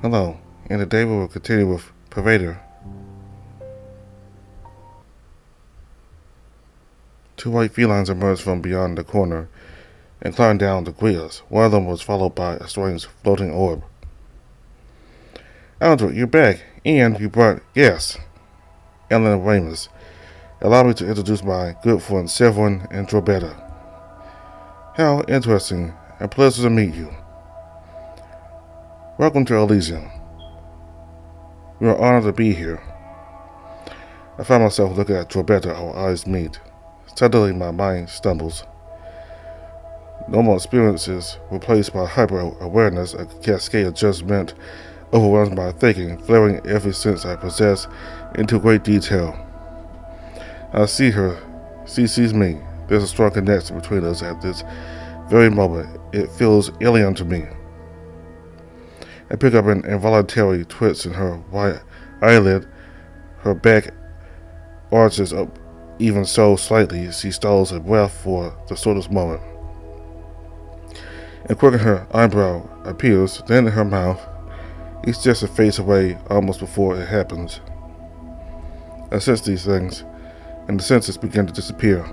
Hello, and today we will continue with Pervader. Two white felines emerged from beyond the corner and climbed down to greet us. One of them was followed by a strange floating orb. Aldrich, you're back, and you brought gas. Ellen and Ramus. Allow me to introduce my good friends Severin and Pervader. How interesting, and pleasure to meet you. Welcome to Elysium. We are honored to be here. I find myself looking at Pervader, our eyes meet. Suddenly my mind stumbles. Normal experiences replaced by hyper-awareness, a cascade of judgment overwhelms my thinking, flaring every sense I possess into great detail. I see her, she sees me. There's a strong connection between us at this very moment. It feels alien to me. I pick up an involuntary twitch in her right eyelid. Her back arches up even so slightly. She stalls her breath for the shortest moment. And quickly her eyebrow appears, then in her mouth. Each just a face away almost before it happens. I sense these things, and the senses begin to disappear.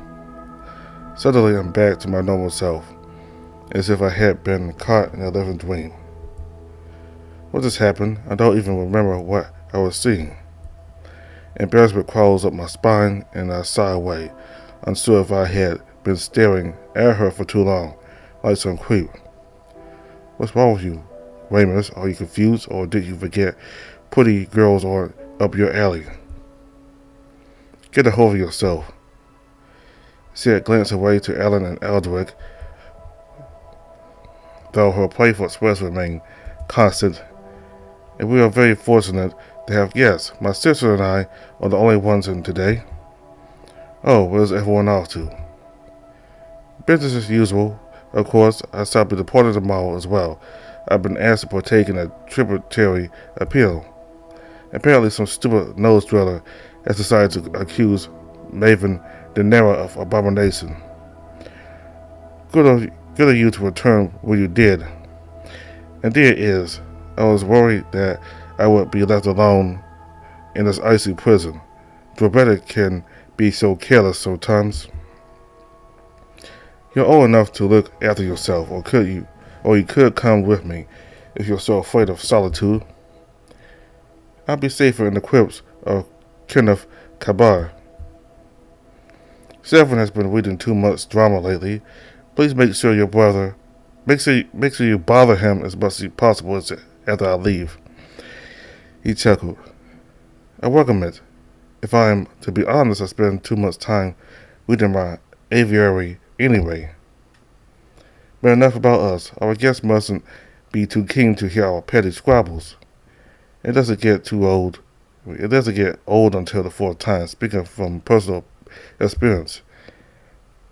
Suddenly I'm back to my normal self, as if I had been caught in a living dream. What just happened? I don't even remember what I was seeing. Embarrassment crawls up my spine, and I sigh away, unsure if I had been staring at her for too long, like some creep. What's wrong with you, Ramus? Are you confused, or did you forget pretty girls aren't up your alley? Get a hold of yourself. Sid glanced away to Ellen and Aldrich, though her playful expression remained constant. And we are very fortunate to have guests. My sister and I are the only ones in today. Oh, where's everyone off to? Business as usual. Of course, I stopped at the part of the mall as well. I've been asked to partake in a tributary appeal. Apparently some stupid nose driller has decided to accuse Maven Denera of abomination. Good of you to return where you did. Indeed it is. I was worried that I would be left alone in this icy prison. Pervader can be so careless sometimes. You're old enough to look after yourself, or you could come with me if you're so afraid of solitude. I'll be safer in the crypts of Kenneth Kabar. Severin has been reading too much drama lately. Please make sure you bother him as much as possible after I leave. He chuckled. I welcome it. If I am to be honest, I spend too much time reading my aviary anyway. But enough about us. Our guests mustn't be too keen to hear our petty squabbles. It doesn't get old until the fourth time, speaking from personal experience.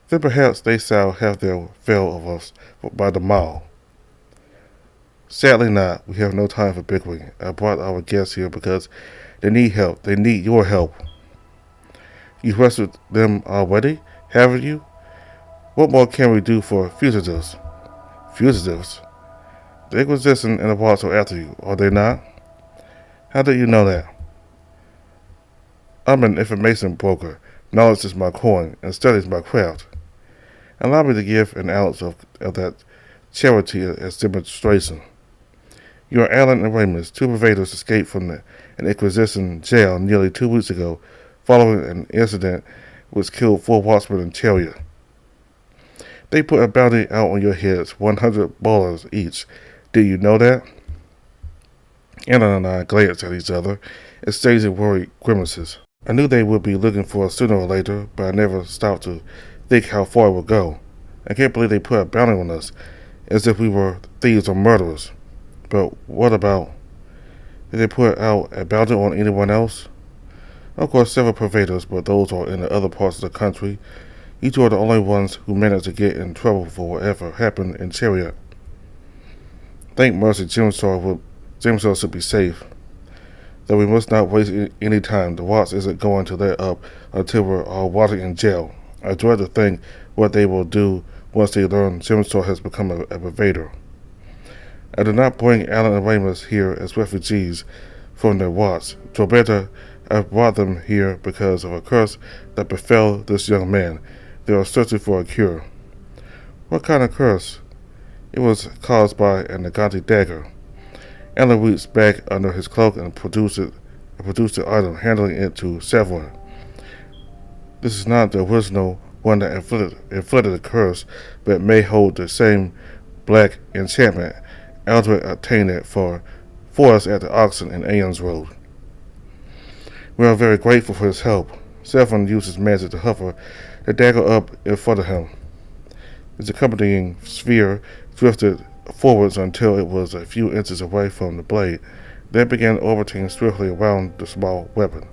Then perhaps they shall have their fill of us by the mall. Sadly not. We have no time for bickering. I brought our guests here because they need help. They need your help. You've rescued them already, haven't you? What more can we do for fugitives? Fugitives? The Inquisition and the Watch are after you, are they not? How do you know that? I'm an information broker. Knowledge is my coin, and study is my craft. Allow me to give an ounce of that charity as demonstration. You are Allen and Ramus. Two Pervaders escaped from an Inquisition jail nearly 2 weeks ago, following an incident which killed 4 watchmen in Chariot. They put a bounty out on your heads, $100 each. Did you know that? Anna and I glanced at each other, exchanging worried grimaces. I knew they would be looking for us sooner or later, but I never stopped to think how far it would go. I can't believe they put a bounty on us, as if we were thieves or murderers. But what about... Did they put out a bounty on anyone else? Of course, several Pervaders, but those are in the other parts of the country. You two are the only ones who managed to get in trouble for whatever happened in Chariot. Thank mercy Jimstar should be safe. Though we must not waste any time. The Watch isn't going to let up until we're all rotting in jail. I dread to think what they will do once they learn Jimstar has become a Pervader. I did not bring Alan and Ramus here as refugees from their wants. Pervader, I brought them here because of a curse that befell this young man. They are searching for a cure. What kind of curse? It was caused by an Nagati dagger. Alan reached back under his cloak and produced the item, handing it to Severin. This is not the original one that inflicted the curse, but it may hold the same black enchantment. Aldrich obtained it for us at the auction in Aeon's Road. We are very grateful for his help. Severin used his magic to hover the dagger up in front of him. Its accompanying sphere drifted forwards until it was a few inches away from the blade, then began orbiting swiftly around the small weapon.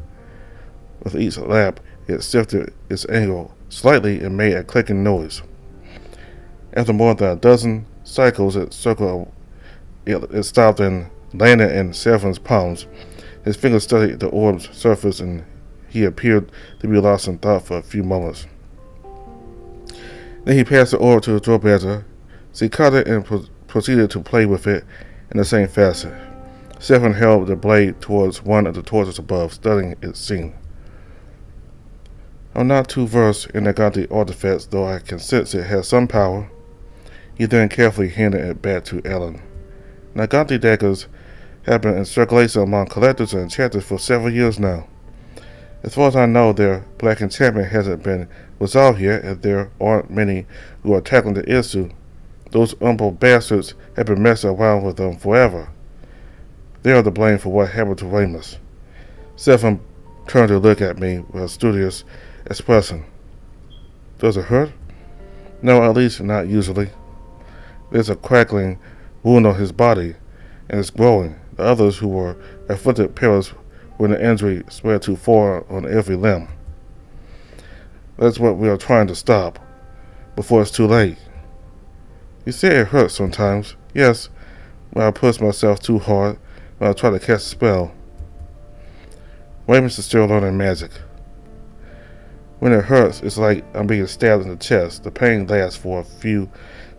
With each lap, it shifted its angle slightly and made a clicking noise. After more than a dozen cycles, it stopped and landed in Severin's palms. His fingers studied the orb's surface, and he appeared to be lost in thought for a few moments. Then he passed the orb to Pervader. She caught it and proceeded to play with it in the same fashion. Severin held the blade towards one of the torches above, studying its scene. I'm not too versed in Nagati artifacts, though I can sense it has some power. He then carefully handed it back to Alan. Nagati daggers have been in circulation among collectors and enchanters for several years now. As far as I know, their black enchantment hasn't been resolved yet, and there aren't many who are tackling the issue. Those humble bastards have been messing around with them forever. They are to blame for what happened to Ramus. Severin turned to look at me with a studious expression. Does it hurt? No, at least not usually. There's a crackling wound on his body, and it's growing. The others who were afflicted perished when the injury spread too far on every limb. That's what we are trying to stop, before it's too late. You say it hurts sometimes. Yes, when I push myself too hard, when I try to cast a spell. Ramus is still learning magic. When it hurts, it's like I'm being stabbed in the chest. The pain lasts for a few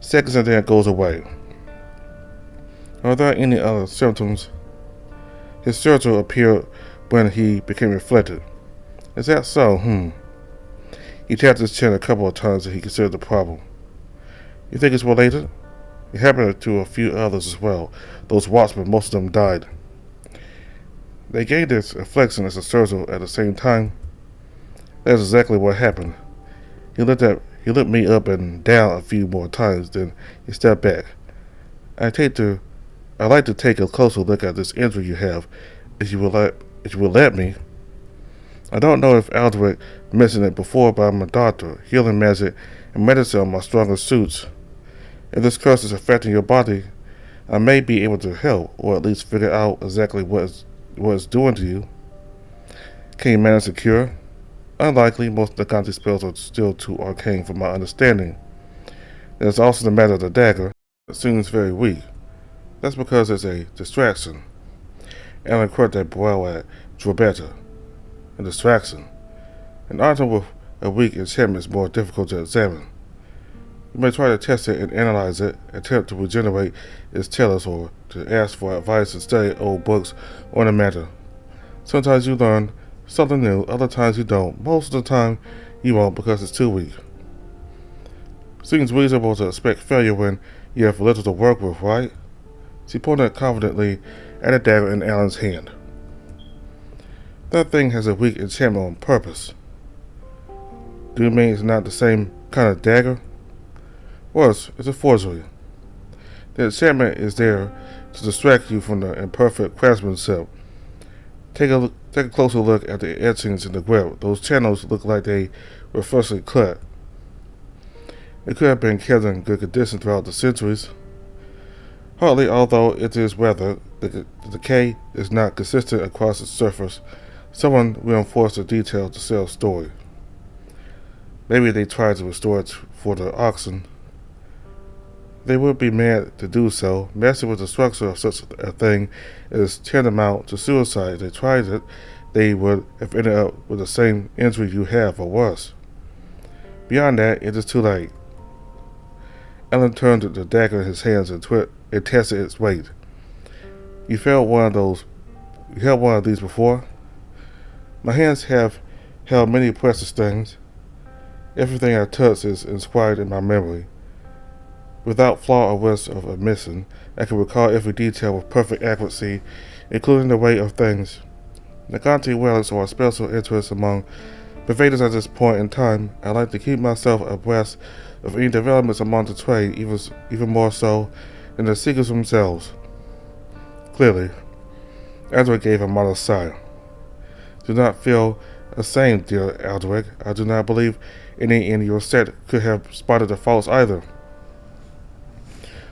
seconds and then it goes away. Are there any other symptoms? His surgery appeared when he became afflicted. Is that so? He tapped his chin a couple of times and he considered the problem. You think it's related? It happened to a few others as well. Those watchmen, most of them died. They gained this affliction as a surgeon at the same time. That's exactly what happened. He looked me up and down a few more times, then he stepped back. I'd like to take a closer look at this injury you have, if you will let me. I don't know if Aldrich mentioned it before, but I'm a doctor. Healing magic and medicine are my strongest suits. If this curse is affecting your body, I may be able to help, or at least figure out exactly what it's doing to you. Can you manage a cure? Unlikely. Most Nagati spells are still too arcane for my understanding. There's also the matter of the dagger. It seems very weak. That's because it's a distraction. Alan cracked that brow at Pervader. A distraction. An item with a weak enchantment is more difficult to examine. You may try to test it and analyze it, attempt to regenerate its tellers, or to ask for advice and study old books on the matter. Sometimes you learn something new, other times you don't. Most of the time you won't because it's too weak. Seems reasonable to expect failure when you have little to work with, right? She pointed confidently at a dagger in Alan's hand. That thing has a weak enchantment on purpose. Do you mean it's not the same kind of dagger? Worse, it's a forgery. The enchantment is there to distract you from the imperfect craftsmanship. Take a closer look at the etchings in the grip. Those channels look like they were freshly cut. It could have been kept in good condition throughout the centuries. Hardly, although it is weathered, the decay is not consistent across its surface. Someone reinforced the details to sell a story. Maybe they tried to restore it for the auction. They would be mad to do so. Messing with the structure of such a thing is tantamount to suicide. If they tried it, they would have ended up with the same injury you have, or worse. Beyond that, it is too late. Alan turned the dagger in his hands and tested its weight. You held one of these before? My hands have held many precious things. Everything I touch is inscribed in my memory. Without flaw or risk of omission, I can recall every detail with perfect accuracy, including the weight of things. Nagante relics are a special interest among Pervaders at this point in time. I like to keep myself abreast of any developments among the trade, even more so than the seekers themselves. Clearly, Aldrich gave a modest sigh. Do not feel the same, dear Aldrich. I do not believe any in your set could have spotted the faults either.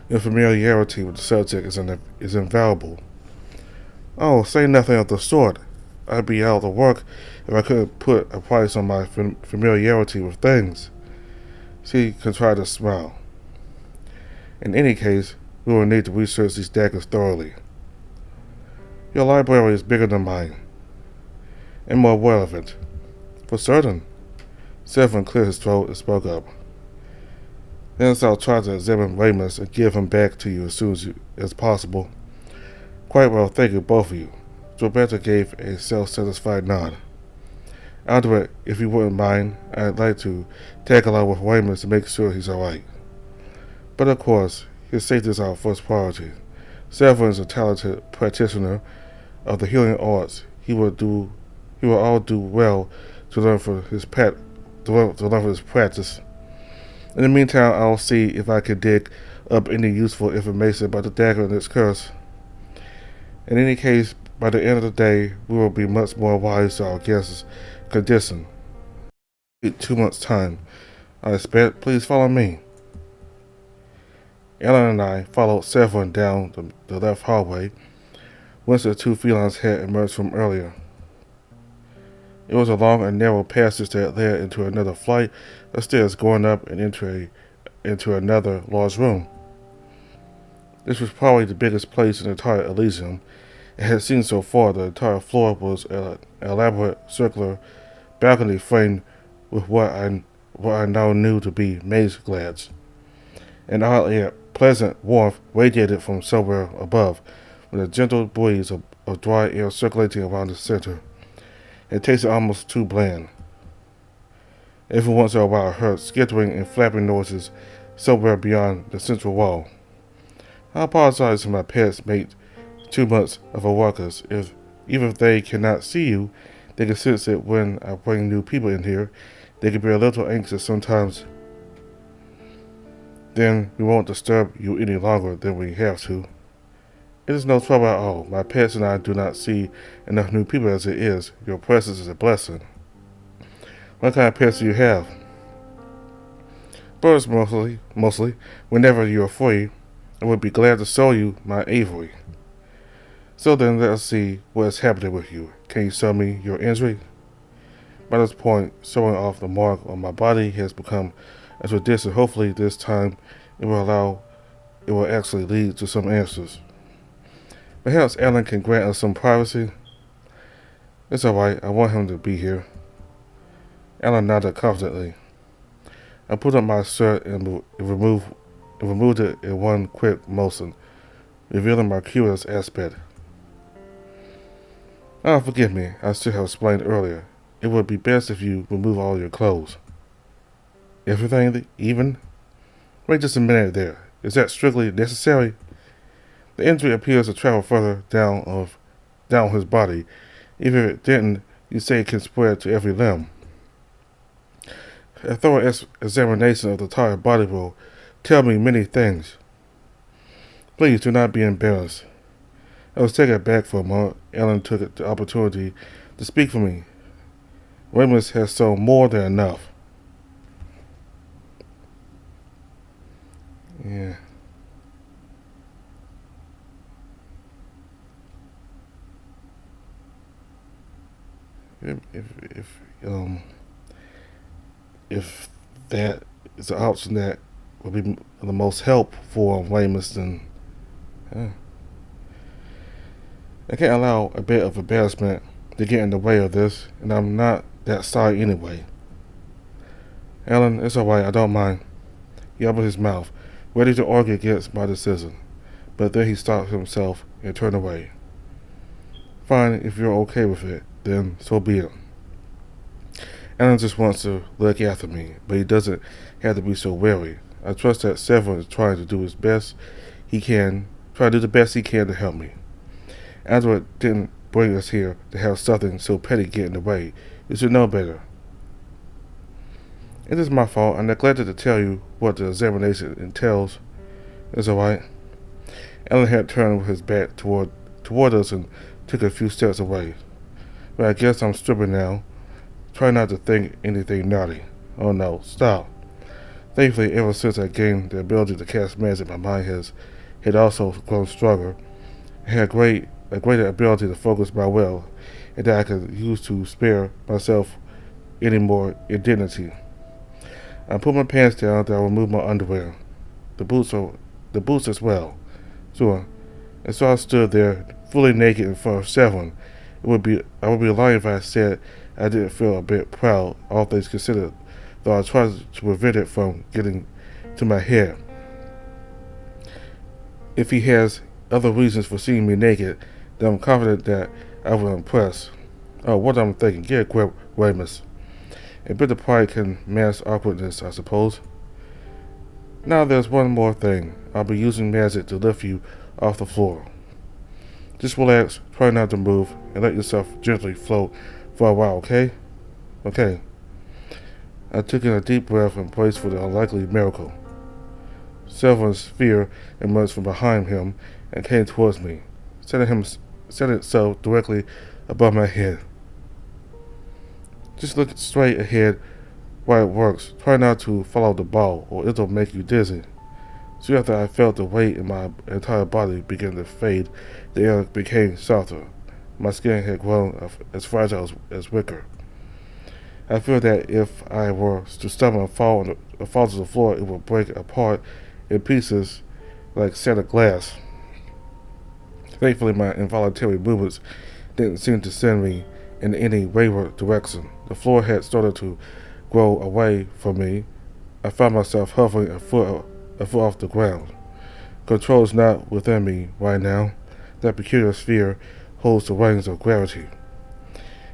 Your familiarity with the subject is invaluable. Oh, say nothing of the sort. I'd be out of work if I couldn't put a price on my familiarity with things. She contrived to smile. In any case, we will need to research these daggers thoroughly. Your library is bigger than mine, and more relevant. For certain. Severin cleared his throat and spoke up. Then I'll try to examine Ramus and give him back to you as soon as possible. Quite well, thank you, both of you. Roberta gave a self-satisfied nod. Aldrich, if you wouldn't mind, I'd like to tag along with Ramus to make sure he's alright. But of course, his safety is our first priority. Severin is a talented practitioner of the healing arts. He will all do well to learn for his practice. In the meantime, I'll see if I can dig up any useful information about the dagger and its curse. In any case, by the end of the day, we will be much more wise to our guests' condition. 2 months' time, I expect. Please follow me. Ellen and I followed Severin down the left hallway, whence the two felines had emerged from earlier. It was a long and narrow passage that led into another flight of stairs going up and into another large room. This was probably the biggest place in the entire Elysium. It had seen so far the entire floor was an elaborate circular balcony framed with what I now knew to be maize glads. An oddly pleasant warmth radiated from somewhere above, with a gentle breeze of dry air circulating around the center. It tasted almost too bland. Every once in a while I heard skittering and flapping noises somewhere beyond the central wall. I apologize to my pets mate 2 months of a ruckus. Even if they cannot see you, they can sense it when I bring new people in here. They can be a little anxious sometimes. Then we won't disturb you any longer than we have to. It is no trouble at all. My pets and I do not see enough new people as it is. Your presence is a blessing. What kind of pets do you have? Birds mostly. Whenever you are free, I would be glad to show you my aviary. So then let us see what is happening with you. Can you show me your injury? By this point, showing off the mark on my body has become a tradition. Hopefully this time it will actually lead to some answers. Perhaps Alan can grant us some privacy. It's alright, I want him to be here. Alan nodded confidently. I put up my shirt and removed it in one quick motion, revealing my curious aspect. Oh, forgive me, I should have explained earlier. It would be best if you remove all your clothes. Everything, even? Wait just a minute there. Is that strictly necessary? The injury appears to travel further down his body. Even if it didn't, you say it can spread to every limb. A thorough examination of the entire body will tell me many things. Please do not be embarrassed. I was taken aback for a moment. Ellen took the opportunity to speak for me. Ramus has shown more than enough. Yeah. If that is an option that would be the most help for Ramus, then I can't allow a bit of embarrassment to get in the way of this, and I'm not that sorry anyway. Alan, it's alright, I don't mind. He opened his mouth, ready to argue against my decision, but then he stopped himself and turned away. Fine, if you're okay with it, then so be it. Alan just wants to look after me, but he doesn't have to be so wary. I trust that Severin is trying to do his best he can, try to do the best he can to help me. Android didn't bring us here to have something so petty get in the way. You should know better. It is my fault. I neglected to tell you what the examination entails. It's alright. Alan had turned with his back toward us and took a few steps away. But I guess I'm stripping now. Try not to think anything naughty. Oh no, stop. Thankfully, ever since I gained the ability to cast magic, my mind had also grown stronger. I had a greater ability to focus my will, and that I could use to spare myself any more indignity. I put my pants down, then I removed my underwear. The boots as well. Sure. And so I stood there, fully naked in front of Severin. I would be lying if I said I didn't feel a bit proud, all things considered, though I tried to prevent it from getting to my head. If he has other reasons for seeing me naked, then I'm confident that I will impress. Oh, what I'm thinking. Get a grip, Ramus. A bit of pride can mask awkwardness, I suppose. Now there's one more thing. I'll be using magic to lift you off the floor. Just relax, try not to move, and let yourself gently float for a while, okay? Okay. I took in a deep breath and braced for the unlikely miracle. Severin's sphere emerged from behind him and came towards me, setting itself directly above my head. Just look straight ahead while it works. Try not to follow the ball, or it'll make you dizzy. Soon after I felt the weight in my entire body begin to fade, the air became softer. My skin had grown as fragile as wicker. I feared that if I were to stumble and fall to the floor, it would break apart in pieces like shattered glass. Thankfully, my involuntary movements didn't seem to send me in any wayward direction. The floor had started to grow away from me. I found myself hovering a foot off the ground. Control is not within me right now. That peculiar sphere holds the reins of gravity.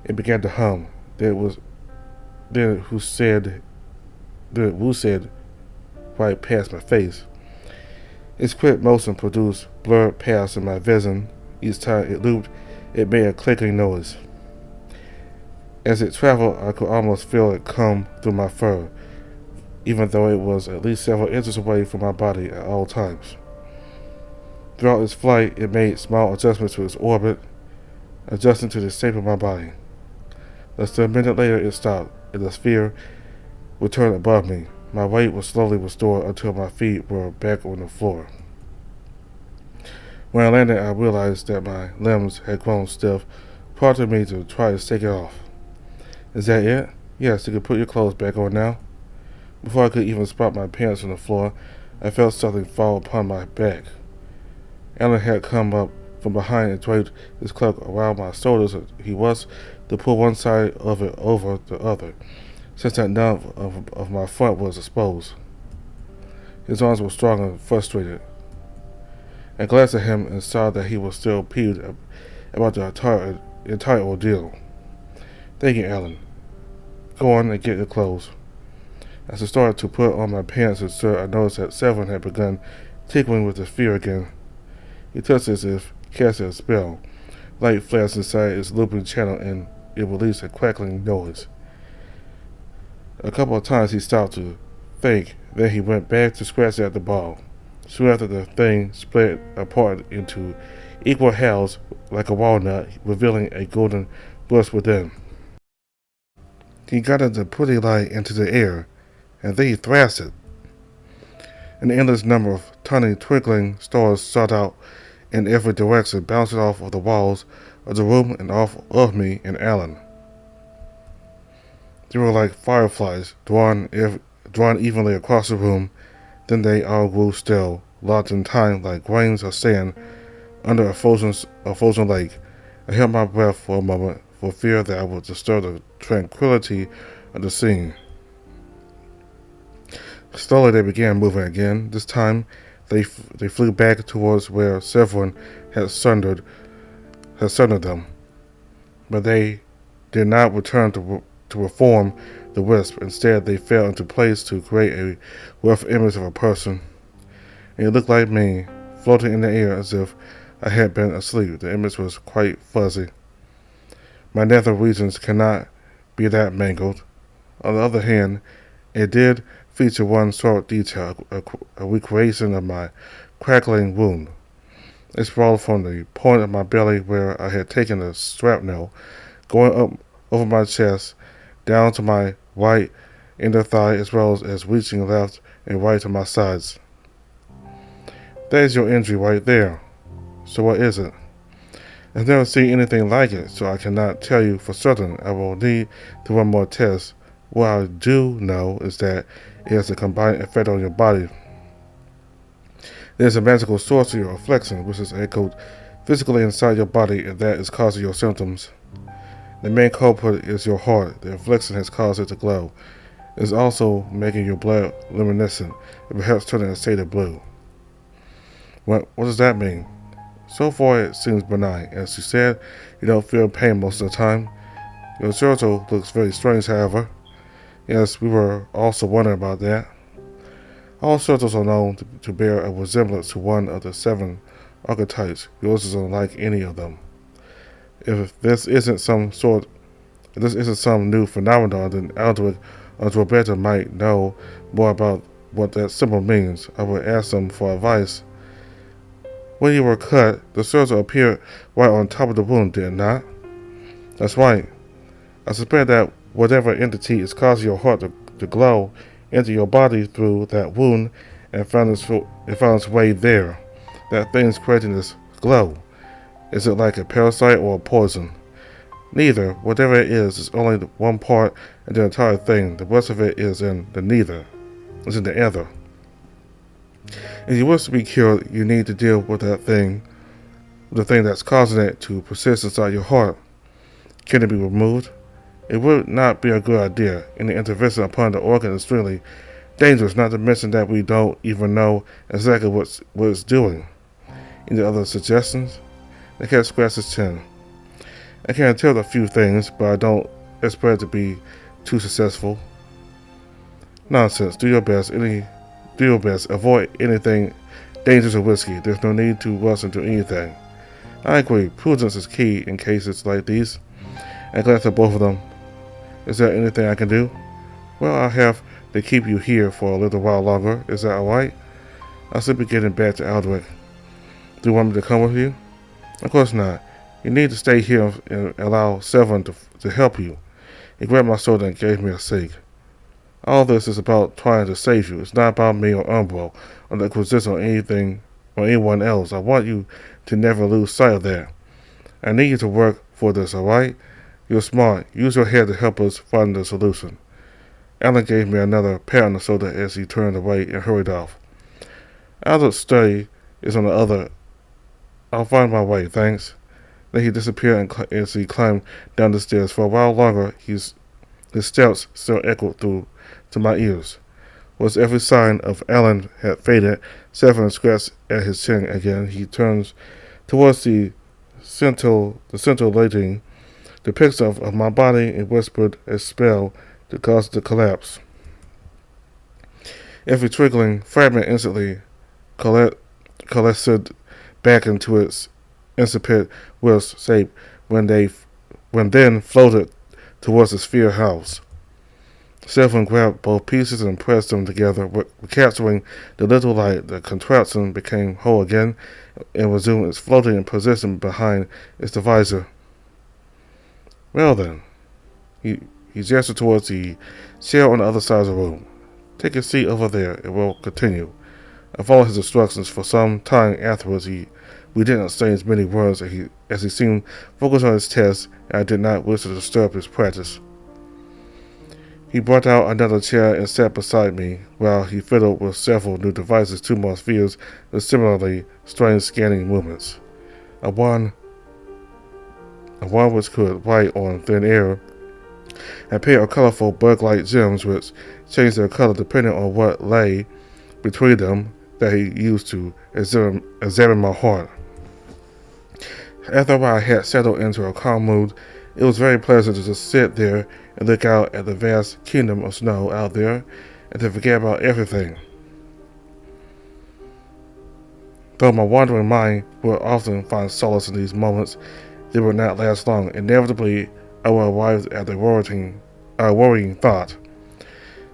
It began to hum. Then Wu said right past my face. Its quick motion produced blurred paths in my vision. Each time it looped, it made a clicking noise. As it traveled, I could almost feel it come through my fur, even though it was at least several inches away from my body at all times. Throughout its flight, it made small adjustments to its orbit, adjusting to the shape of my body. Less than a minute later, it stopped, and the sphere returned above me. My weight was slowly restored until my feet were back on the floor. When I landed, I realized that my limbs had grown stiff, prompting me to try to shake it off. Is that it? Yes, you can put your clothes back on now. Before I could even spot my pants on the floor, I felt something fall upon my back. Alan had come up from behind and draped his cloak around my shoulders. He was to pull one side of it over the other, since that none of my front was exposed. His arms were strong and frustrated. I glanced at him and saw that he was still peeved about the entire ordeal. Thank you, Alan. Go on and get your clothes. As I started to put on my pants and shirt, I noticed that Severin had begun tinkling with the sphere again. He touched it as if casting a spell. Light flashed inside its looping channel and it released a crackling noise. A couple of times he stopped to think, then he went back to scratch at the ball. Soon after, the thing split apart into equal halves like a walnut, revealing a golden burst within. He got the pretty light into the air, and then he thrashed it. An endless number of tiny twinkling stars shot out in every direction, bouncing off of the walls of the room and off of me and Alan. They were like fireflies drawn evenly across the room. Then they all grew still, locked in time like grains of sand under a frozen lake. I held my breath for a moment for fear that I would disturb the tranquility of the scene. Slowly they began moving again. This time they flew back towards where Severin had sundered them. But they did not return to reform the wisp. Instead, they fell into place to create a rough image of a person. And it looked like me, floating in the air as if I had been asleep. The image was quite fuzzy. My nether regions cannot be that mangled. On the other hand, it did feature one slight detail, a recreation of my crackling wound. It sprawled from the point of my belly where I had taken a shrapnel, going up over my chest, down to my right inner thigh, as well as reaching left and right to my sides. That is your injury right there. So what is it? I've never seen anything like it, so I cannot tell you for certain. I will need to run more tests. What I do know is that it has a combined effect on your body. There is a magical source to your affliction, which is echoed physically inside your body, and that is causing your symptoms. The main culprit is your heart. The affliction has caused it to glow. It is also making your blood luminescent, and perhaps turning a shade of blue. What does that mean? So far it seems benign. As you said, you don't feel pain most of the time. Your turtle looks very strange, however. Yes, we were also wondering about that. All turtles are known to bear a resemblance to one of the 7 archetypes. Yours is unlike any of them. If this isn't some new phenomenon, then Aldrich or Roberta might know more about what that symbol means. I would ask them for advice. When you were cut, the circle appeared right on top of the wound, did it not? That's right. I suspect that whatever entity is causing your heart to glow entered your body through that wound and found its way there. That thing's creating this glow. Is it like a parasite or a poison? Neither. Whatever it is only one part of the entire thing. The rest of it is in the neither. It's in the other. If you wish to be cured, you need to deal with the thing that's causing it to persist inside your heart. Can it be removed? It would not be a good idea. Any intervention upon the organ is extremely dangerous, not to mention that we don't even know exactly what it's doing. Any other suggestions? The cat scratched his chin. I can tell a few things, but I don't expect it to be too successful. Nonsense. Do your best. Avoid anything dangerous or risky. There's no need to rush into anything. I agree. Prudence is key in cases like these. I glanced at both of them. Is there anything I can do? Well, I'll have to keep you here for a little while longer. Is that alright? I'll still be getting back to Aldrich. Do you want me to come with you? Of course not. You need to stay here and allow Severin to help you. He grabbed my shoulder and gave me a shake. All this is about trying to save you. It's not about me or Umbro or the Inquisition or anything or anyone else. I want you to never lose sight of that. I need you to work for this, alright? You're smart. Use your head to help us find the solution. Alan gave me another pat on the shoulder as he turned away and hurried off. Albert's study is on the other. I'll find my way, thanks. Then he disappeared as he climbed down the stairs. For a while longer, his steps still echoed through to my ears. Was every sign of Alan had faded, Severin scratched at his chin again. He turns towards the scintillating depiction of my body and whispered a spell to cause the collapse. Every twinkling fragment instantly coalesced back into its incipient wisp shape when then floated towards the sphere house. Severin grabbed both pieces and pressed them together, recapturing the little light. The contraption became whole again and resumed its floating position behind its divisor. Well then, he gestured towards the chair on the other side of the room. Take a seat over there, and we'll continue. I followed his instructions. For some time afterwards, we didn't exchange many words as he seemed focused on his test, and I did not wish to disturb his practice. He brought out another chair and sat beside me while he fiddled with several new devices, 2 more spheres with similarly strange scanning movements. A wand which could write on thin air, A pair of colorful bug-like gems which changed their color depending on what lay between them that he used to examine my heart. After I had settled into a calm mood, it was very pleasant to just sit there and look out at the vast kingdom of snow out there and to forget about everything. Though my wandering mind would often find solace in these moments, they would not last long. Inevitably, I will arrive at a worrying thought.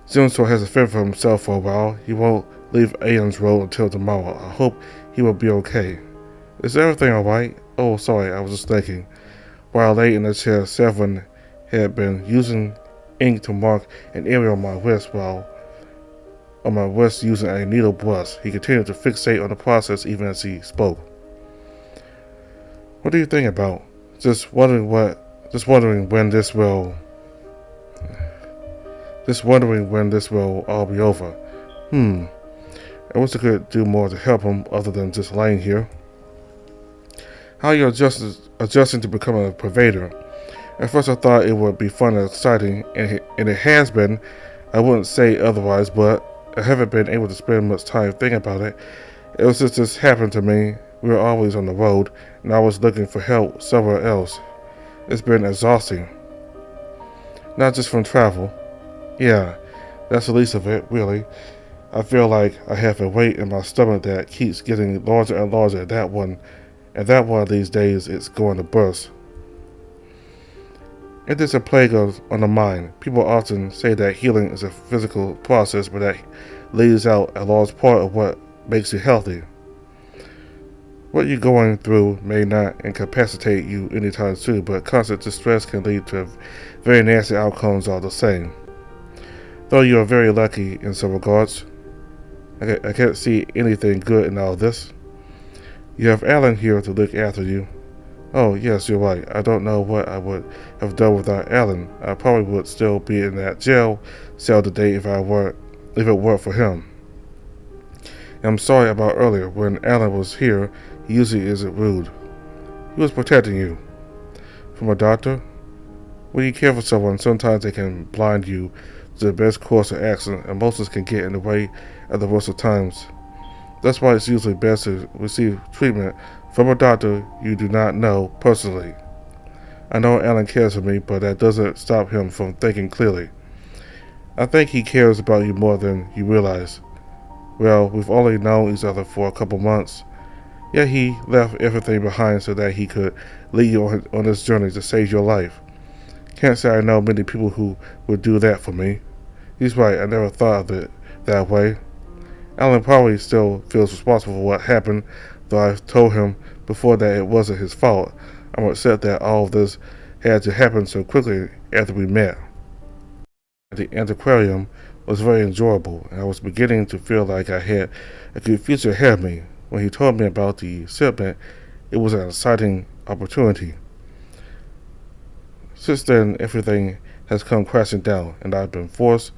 Zimstor has a fit for himself for a while. He won't leave Aeon's Road until tomorrow. I hope he will be okay. Is everything alright? Oh, sorry, I was just thinking. While I lay in the chair, Severin had been using ink to mark an area on my wrist using a needle brush. He continued to fixate on the process even as he spoke. What do you think about? Just wondering when this will all be over. I wish I could do more to help him other than just laying here. How are you adjusting to becoming a Pervader? At first I thought it would be fun and exciting, and it has been. I wouldn't say otherwise, but I haven't been able to spend much time thinking about it. It was just this happened to me. We were always on the road, and I was looking for help somewhere else. It's been exhausting. Not just from travel. Yeah, that's the least of it, really. I feel like I have a weight in my stomach that keeps getting larger and larger, and that one of these days it's going to burst. It is a plague on the mind. People often say that healing is a physical process, but that leaves out a large part of what makes you healthy. What you're going through may not incapacitate you anytime soon, but constant distress can lead to very nasty outcomes all the same. Though you are very lucky in some regards, I can't see anything good in all this. You have Alan here to look after you. Oh, yes, you're right. I don't know what I would have done without Alan. I probably would still be in that jail cell today if it weren't for him. And I'm sorry about earlier. When Alan was here, he usually isn't rude. He was protecting you. From a doctor? When you care for someone, sometimes they can blind you to the best course of action. Emotions can get in the way at the worst of times. That's why it's usually best to receive treatment from a doctor you do not know personally. I know Alan cares for me, but that doesn't stop him from thinking clearly. I think he cares about you more than you realize. Well, we've only known each other for a couple months. Yet he left everything behind so that he could lead you on this journey to save your life. Can't say I know many people who would do that for me. He's right, I never thought of it that way. Alan probably still feels responsible for what happened, though I've told him before that it wasn't his fault. I'm upset that all of this had to happen so quickly after we met. The antiquarium was very enjoyable, and I was beginning to feel like I had a good future ahead of me. When he told me about the shipment, it was an exciting opportunity. Since then, everything has come crashing down, and I've been forced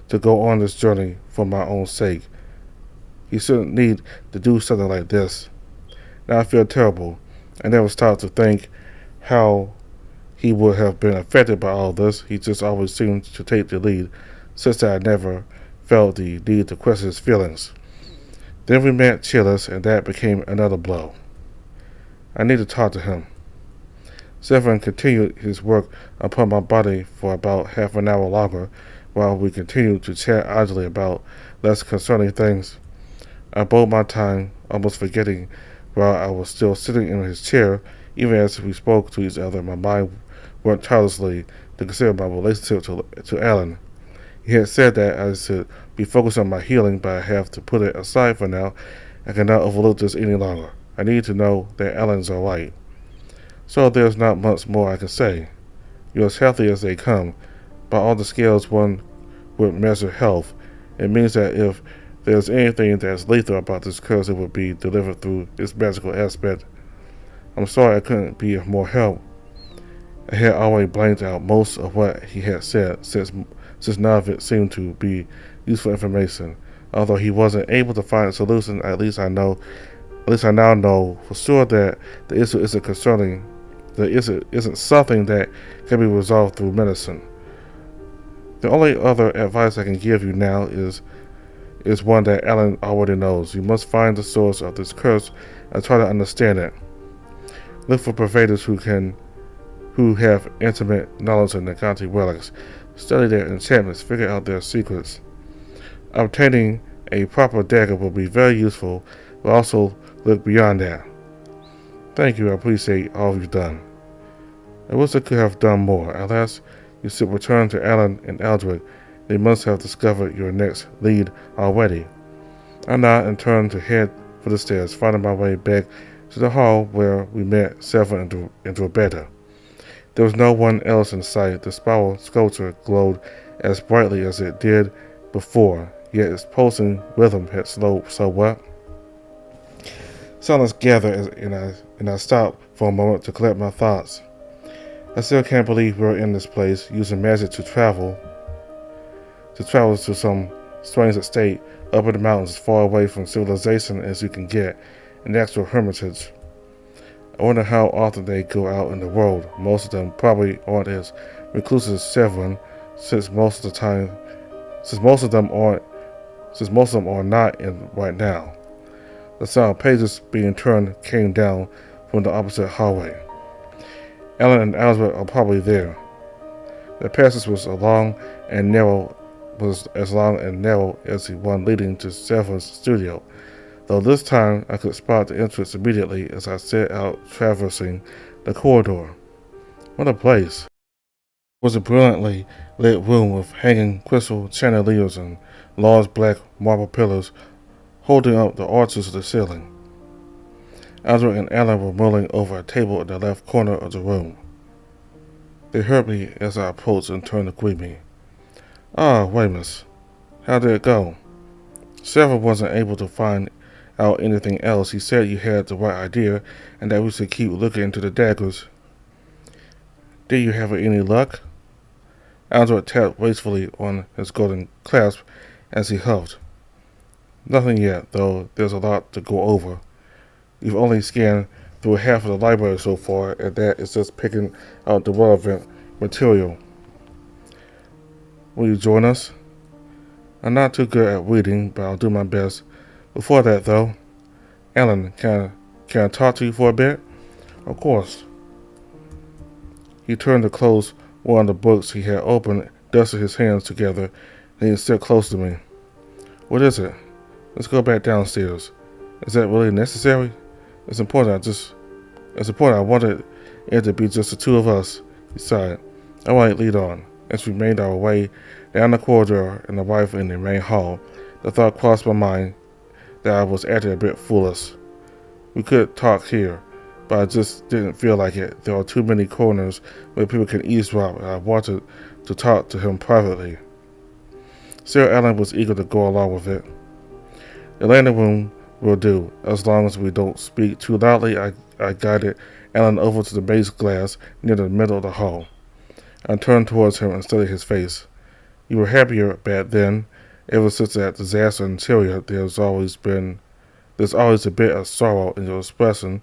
to go on this journey for my own sake. He shouldn't need to do something like this. Now I feel terrible. I never stopped to think how he would have been affected by all this. He just always seemed to take the lead, such that I never felt the need to question his feelings. Then we met Chillis, and that became another blow. I need to talk to him. Severin continued his work upon my body for about half an hour longer, while we continued to chat idly about less concerning things. I bode my time, almost forgetting while I was still sitting in his chair. Even as we spoke to each other, my mind worked tirelessly to consider my relationship to Alan. He had said that I should be focused on my healing, but I have to put it aside for now. I cannot overlook this any longer. I need to know that Alan's alright. So there's not much more I can say. You're as healthy as they come. By all the scales one would measure health. It means that if there's anything that's lethal about this curse, it would be delivered through its magical aspect. I'm sorry I couldn't be of more help. I had already blanked out most of what he had said, since none of it seemed to be useful information. Although he wasn't able to find a solution, at least I now know for sure that the issue isn't something that can be resolved through medicine. The only other advice I can give you now is one that Alan already knows. You must find the source of this curse and try to understand it. Look for pervaders who have intimate knowledge of Nagante relics. Study their enchantments, figure out their secrets. Obtaining a proper dagger will be very useful, but also look beyond that. Thank you, I appreciate all you've done. I wish I could have done more. At last, you should return to Alan and Eldred. They must have discovered your next lead already. I nod and turn to head for the stairs, finding my way back to the hall where we met Severin and Pervader. There was no one else in sight. The spiral sculpture glowed as brightly as it did before, yet its pulsing rhythm had slowed somewhat. Silence gathered and I stopped for a moment to collect my thoughts. I still can't believe we're in this place, using magic to travel to some strange estate up in the mountains as far away from civilization as you can get, an actual hermitage. I wonder how often they go out in the world. Most of them probably aren't as reclusive as Severin, since most of them are not in right now. The sound of pages being turned came down from the opposite hallway. Alan and Albert are probably there. The passage was as long and narrow as the one leading to Severin's studio, though this time I could spot the entrance immediately as I set out traversing the corridor. What a place! It was a brilliantly lit room with hanging crystal chandeliers and large black marble pillars holding up the arches of the ceiling. Aldrich and Alan were mulling over a table in the left corner of the room. They heard me as I approached and turned to greet me. "Ah, Weymouth, how did it go?" Severin wasn't able to find out anything else. He said you had the right idea and that we should keep looking into the daggers. "Did you have any luck?" Aldrich tapped wastefully on his golden clasp as he huffed. "Nothing yet, though there's a lot to go over. You've only scanned through half of the library so far, and that is just picking out the relevant material. Will you join us?" "I'm not too good at reading, but I'll do my best. Before that, though, Alan, can I talk to you for a bit?" "Of course." He turned to close one of the books he had opened, dusted his hands together, and he stood close to me. "What is it? Let's go back downstairs. Is that really necessary? It's important. I wanted it to be just the two of us." He sighed. "All right, lead on." As we made our way down the corridor and arrived in the main hall, the thought crossed my mind that I was acting a bit foolish. We could talk here, but I just didn't feel like it. There are too many corners where people can eavesdrop, and I wanted to talk to him privately. Sir Alan was eager to go along with it. "The landing room will do, as long as we don't speak too loudly." I guided Alan over to the base glass near the middle of the hall. I turned towards him and studied his face. "You were happier back then. Ever since that disaster in Syria, there's always a bit of sorrow in your expression.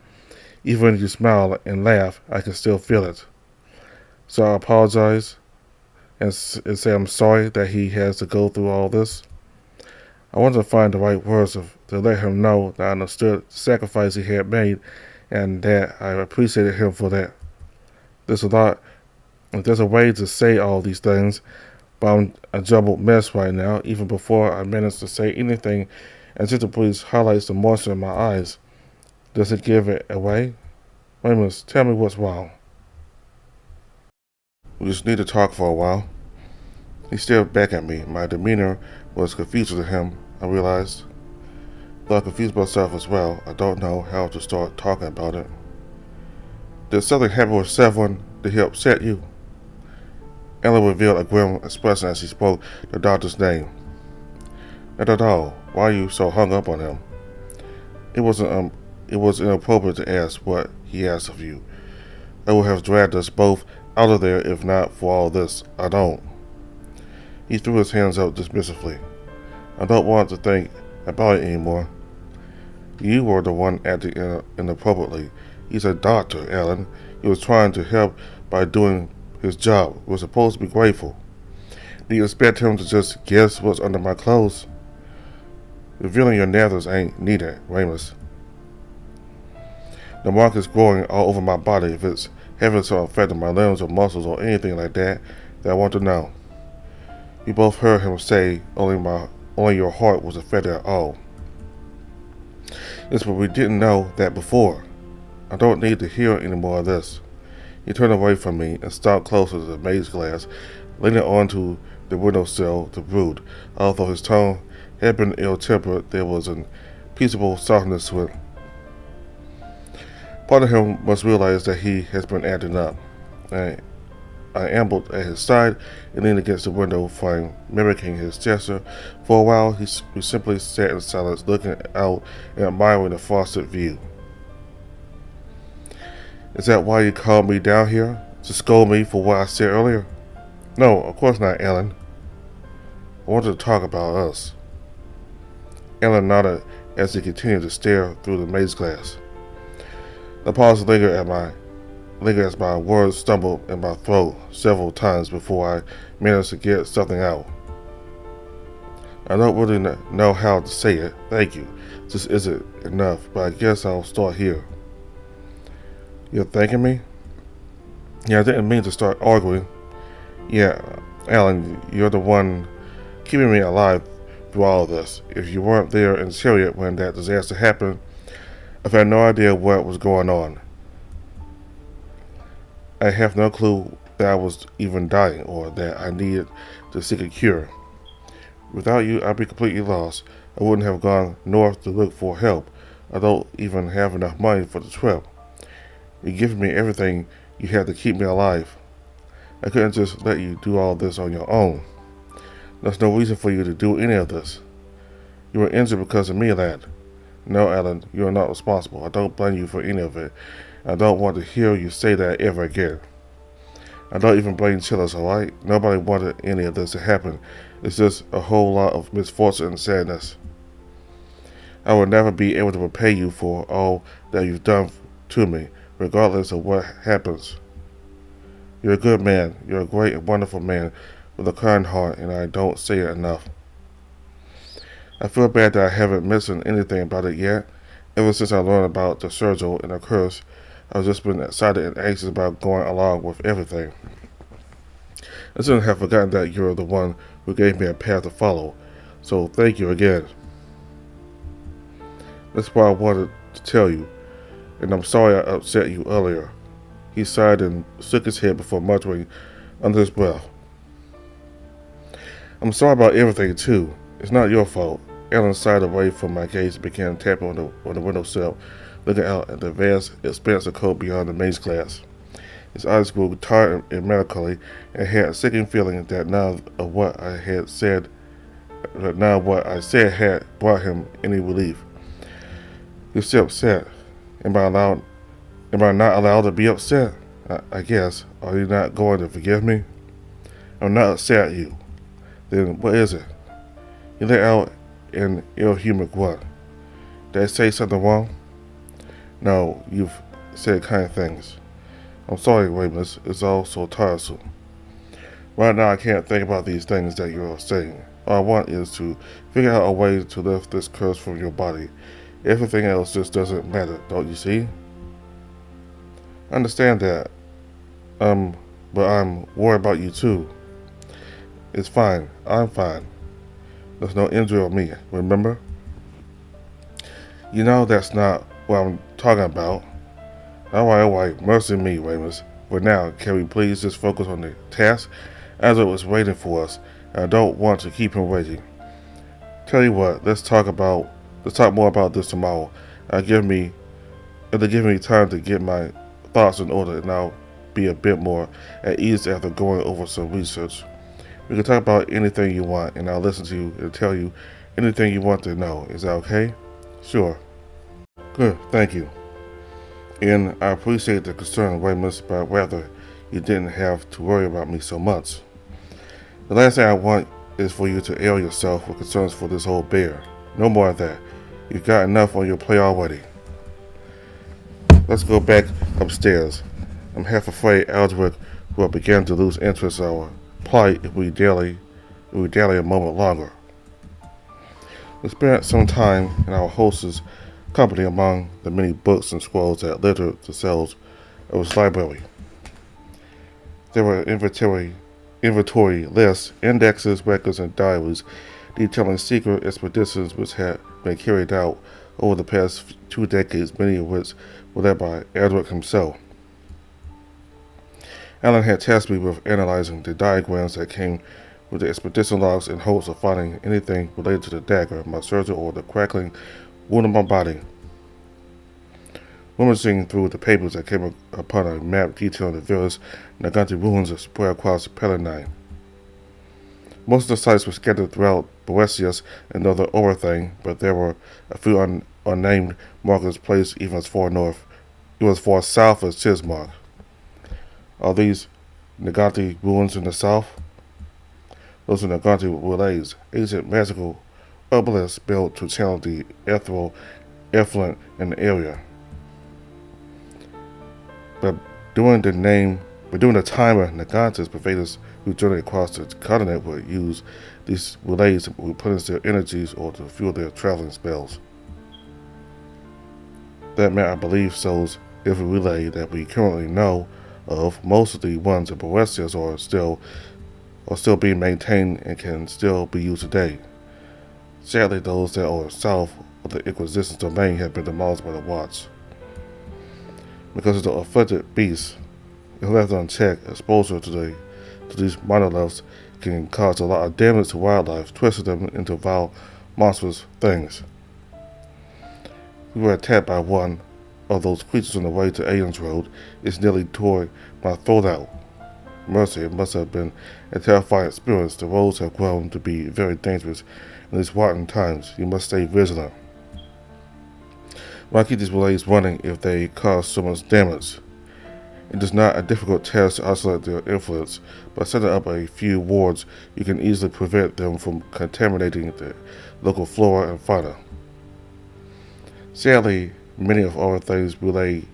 Even when you smile and laugh, I can still feel it. So I apologize and say I'm sorry that he has to go through all this." I wanted to find the right words to let him know that I understood the sacrifice he had made and that I appreciated him for that. There's a way to say all these things, but I'm a jumbled mess right now. Even before I managed to say anything, and just the breeze highlights the moisture in my eyes. Does it give it away? Weymouth, tell me what's wrong. "We just need to talk for a while." He stared back at me. My demeanor was confusing to him, I realized. Though I confused myself as well, I don't know how to start talking about it. "Did something happen with Severin? Did he upset you?" Ellen revealed a grim expression as he spoke the doctor's name. "Not at all. Why are you so hung up on him?" It was inappropriate to ask what he asked of you. I would have dragged us both out of there if not for all this. I don't." He threw his hands up dismissively. "I don't want to think about it anymore. You were the one acting inappropriately. He's a doctor, Alan. He was trying to help by doing his job. We're supposed to be grateful." Do you expect him to just guess what's under my clothes? Revealing your nethers ain't needed, Ramus. The mark is growing all over my body. If it's having some effect on my limbs or muscles or anything like that I want to know. You both heard him say only your heart was affected at all. Yes, but we didn't know that before. I don't need to hear any more of this. He turned away from me and stalked closer to the maze glass, leaning onto the windowsill to brood. Although his tone had been ill-tempered, there was an peaceable softness to it. Part of him must realize that he has been acting up. I ambled at his side and leaned against the window frame, mimicking his gesture. For a while, we simply sat in silence, looking out and admiring the frosted view. Is that why you called me down here? To scold me for what I said earlier? No, of course not, Alan. I wanted to talk about us. Alan nodded as he continued to stare through the maze glass. The pause lingered as my words stumbled in my throat several times before I managed to get something out. I don't really know how to say it. Thank you. This isn't enough, but I guess I'll start here. You're thanking me? Yeah, I didn't mean to start arguing. Yeah, Alan, you're the one keeping me alive through all of this. If you weren't there in the chariot when that disaster happened, I've had no idea what was going on. I have no clue that I was even dying or that I needed to seek a cure. Without you, I'd be completely lost. I wouldn't have gone north to look for help. I don't even have enough money for the trip. You're giving me everything you had to keep me alive. I couldn't just let you do all this on your own. There's no reason for you to do any of this. You were injured because of me, lad. No, Alan, you are not responsible. I don't blame you for any of it. I don't want to hear you say that ever again. I don't even blame Chillers, alright? Nobody wanted any of this to happen. It's just a whole lot of misfortune and sadness. I will never be able to repay you for all that you've done to me, regardless of what happens. You're a good man. You're a great and wonderful man with a kind heart, and I don't say it enough. I feel bad that I haven't mentioned anything about it yet. Ever since I learned about the Sergio and the curse, I've just been excited and anxious about going along with everything. I shouldn't have forgotten that you're the one who gave me a path to follow, so thank you again. That's why I wanted to tell you, and I'm sorry I upset you earlier. He sighed and shook his head before muttering under his breath. I'm sorry about everything too. It's not your fault. Alan sighed away from my gaze and began tapping on the windowsill, looking out at the vast expanse of cold beyond the maze glass. His eyes grew tired and melancholy, and had a sinking feeling that none of what I said had brought him any relief. You're still upset. Am I not allowed to be upset? I guess. Are you not going to forgive me? I'm not upset at you. Then what is it? He let out an ill-humored grunt. Did I say something wrong? No, you've said kind things. I'm sorry, Ramus. It's all so tiresome. Right now I can't think about these things that you're saying. All I want is to figure out a way to lift this curse from your body. Everything else just doesn't matter, don't you see? I understand that. But I'm worried about you too. It's fine. I'm fine. There's no injury on me, remember? You know that's not what I'm talking about. Alright, mercy me, Ramus. For now, can we please just focus on the task? As it was waiting for us, and I don't want to keep him waiting. Tell you what, let's talk more about this tomorrow. It'll give me time to get my thoughts in order, and I'll be a bit more at ease after going over some research. We can talk about anything you want, and I'll listen to you and tell you anything you want to know. Is that okay? Sure. Good, thank you. And I appreciate the concern, Ramus, but rather you didn't have to worry about me so much. The last thing I want is for you to ail yourself with concerns for this old bear. No more of that. You've got enough on your plate already. Let's go back upstairs. I'm half afraid Aldrich will begin to lose interest in our plight if we dally we would dally a moment longer. We spent some time in our host's company among the many books and scrolls that littered the cells of his library. There were inventory lists, indexes, records, and diaries detailing secret expeditions which had been carried out over the past 2 decades, many of which were led by Edward himself. Alan had tasked me with analyzing the diagrams that came with the expedition logs in hopes of finding anything related to the dagger, my surgery, or the crackling wound on my body. Rummaging through the papers, I came upon a map detailing the various Nagante ruins spread across the Palatine. Most of the sites were scattered throughout Boetius and northern Orethane, but there were a few unnamed markers placed even as far south as Chismark. Are these Nagante ruins in the south? Those are Nagante relays, ancient magical obelisks built to channel the ethereal effluent in the area. But during the time of Nagante's Pervaders who journeyed across the continent would use these relays to replenish their energies or to fuel their traveling spells. That meant, I believe, shows every relay that we currently know of. Most of the ones in Boestius are still being maintained and can still be used today. Sadly, those that are south of the Inquisition's domain have been demolished by the Watch. Because of the afflicted beasts, if left unchecked, exposure to these monoliths can cause a lot of damage to wildlife, twisting them into vile, monstrous things. We were attacked by one of those creatures on the way to Aeon's Road. It nearly tore my throat out. Mercy, it must have been a terrifying experience. The roads have grown to be very dangerous in these rotten times. You must stay vigilant. Why keep these relays running if they cause so much damage? It is not a difficult task to isolate their influence. By setting up a few wards, you can easily prevent them from contaminating the local flora and fauna. Sadly, many of Orethane's relay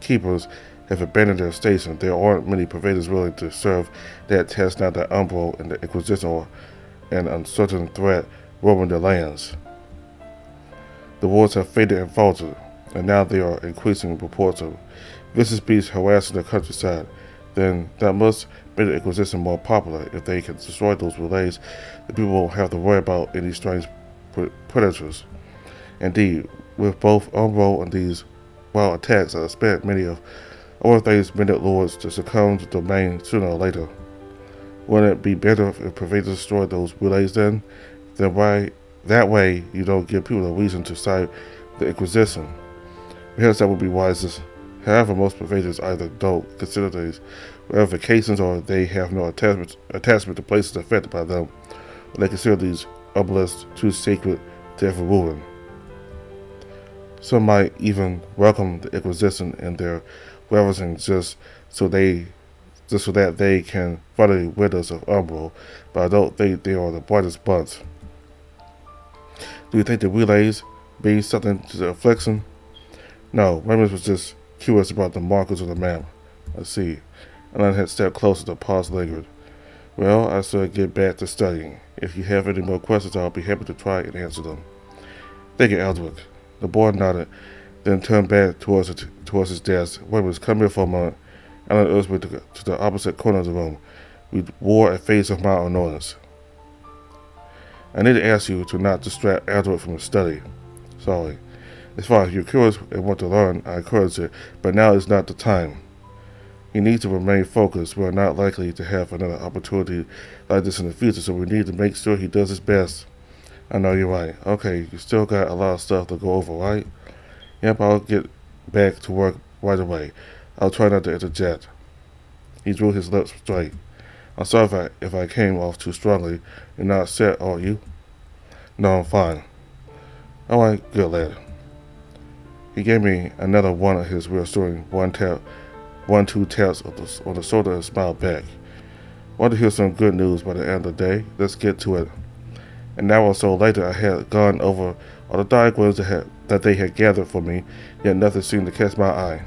keepers have abandoned their station. There aren't many Pervaders willing to serve that task now that Umbro and the Inquisition are an uncertain threat roaming the lands. The wars have faded and faltered, and now there are increasing reports of vicious beasts harassing the countryside. Then that must make the Inquisition more popular. If they can destroy those relays, the people won't have to worry about any strange predators. Indeed, with both Umbro and these wild attacks, I expect many of Orethane's Midnight Lords to succumb to the domain sooner or later. Wouldn't it be better if Pervaders destroyed those relays then? Then why? That way, you don't give people a reason to side with the Inquisition. Perhaps that would be wisest. However, most Pervaders either don't consider these ramifications or they have no attachment to places affected by them, or they consider these obelisks too sacred to ever ruin. Some might even welcome the Inquisition and their ravaging just so that they can finally rid us of Umbro, but I don't think they are the brightest bunch. Do you think the relays mean something to the affliction? No, Raymond was just curious about the markers on the map. I see. Alan had stepped closer. The pause lingered. Well, I should get back to studying. If you have any more questions, I'll be happy to try and answer them. Thank you, Aldrich. The boy nodded, then turned back towards his desk. Raymond, come here for a moment. Alan urged me to the opposite corner of the room. We wore a face of mild annoyance. I need to ask you to not distract Aldrich from his study. Sorry. As far as you're curious and want to learn, I encourage it, but now is not the time. You need to remain focused. We are not likely to have another opportunity like this in the future, so we need to make sure he does his best. I know you're right. Okay, you still got a lot of stuff to go over, right? Yep, I'll get back to work right away. I'll try not to interject. He drew his lips straight. I'm sorry if I came off too strongly. You're not upset, are you? No, I'm fine. Alright, good lad. He gave me another one of his reassuring 1-2 taps on the shoulder and smiled back. Want to hear some good news by the end of the day? Let's get to it. An hour or so later, I had gone over all the diagrams that they had gathered for me, yet nothing seemed to catch my eye.